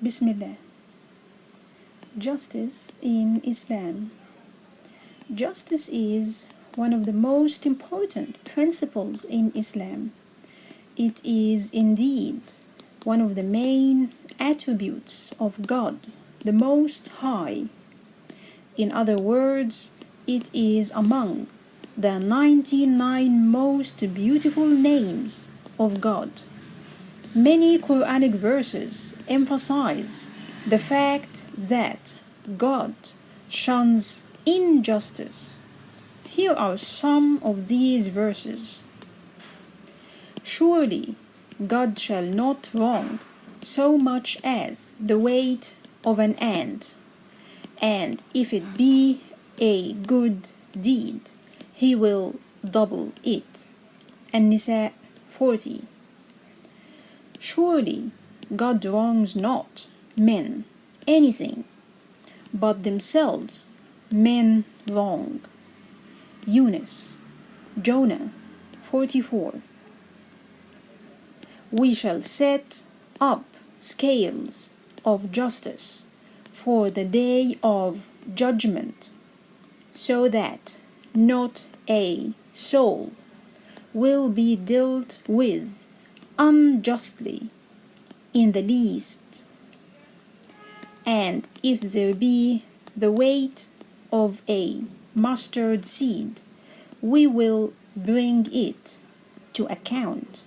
Bismillah. Justice in Islam. Justice is one of the most important principles in Islam. It is indeed one of the main attributes of God, the Most High. In other words, it is among the 99 most beautiful names of God. Many Quranic verses emphasize the fact that God shuns injustice. Here are some of these verses. Surely God shall not wrong so much as the weight of an ant, and if it be a good deed, he will double it. An-Nisa 40. Surely God wrongs not men anything, but themselves men wrong. Yunus, Jonah 44. We shall set up scales of justice for the day of judgment, so that not a soul will be dealt with unjustly in the least. And if there be the weight of a mustard seed, we will bring it to account.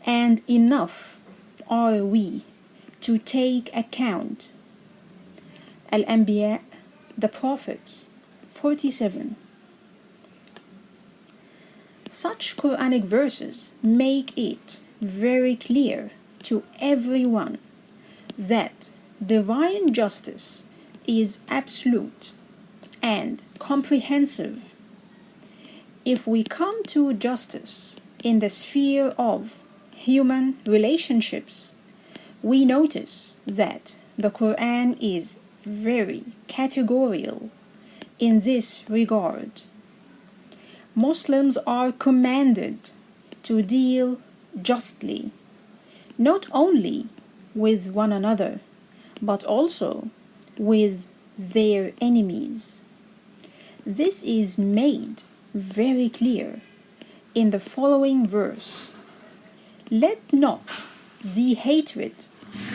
And enough are we to take account. Al-Anbiya, the Prophets, 47. Such Quranic verses make it very clear to everyone that divine justice is absolute and comprehensive. If we come to justice in the sphere of human relationships, we notice that the Quran is very categorical in this regard. Muslims are commanded to deal justly, not only with one another, but also with their enemies. This is made very clear in the following verse. Let not the hatred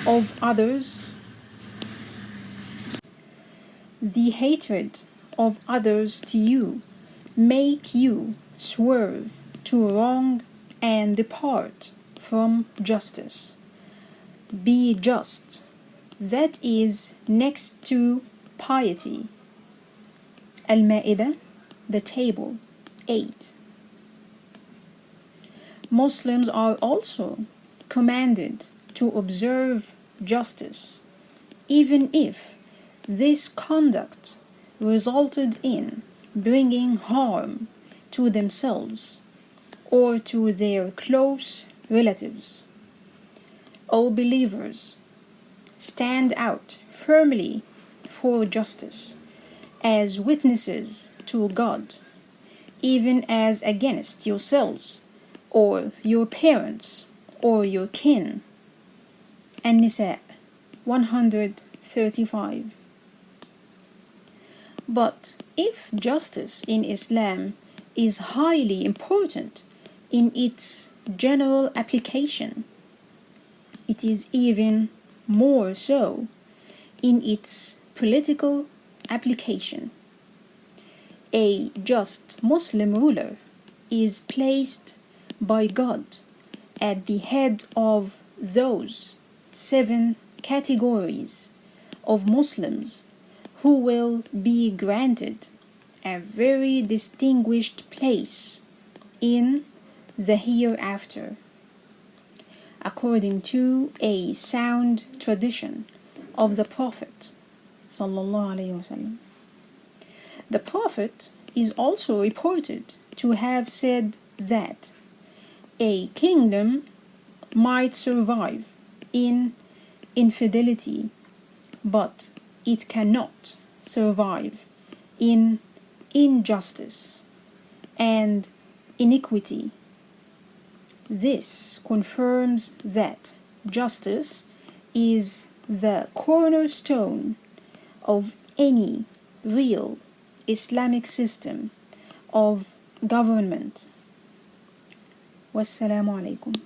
of others to you make you swerve to wrong and depart from justice. Be just, that is next to piety. Al-Ma'idah, the table, 8. Muslims are also commanded to observe justice, even if this conduct resulted in bringing harm to themselves or to their close relatives. O believers, stand out firmly for justice as witnesses to God, even as against yourselves or your parents or your kin. An-Nisa 135. But if justice in Islam is highly important in its general application, it is even more so in its political application. A just Muslim ruler is placed by God at the head of those 7 categories of Muslims who will be granted a very distinguished place in the hereafter, according to a sound tradition of the Prophet sallallahu alaihi wasallam. The Prophet is also reported to have said that a kingdom might survive in infidelity, but it cannot survive in injustice and iniquity. This confirms that justice is the cornerstone of any real Islamic system of government. Wassalamu alaikum.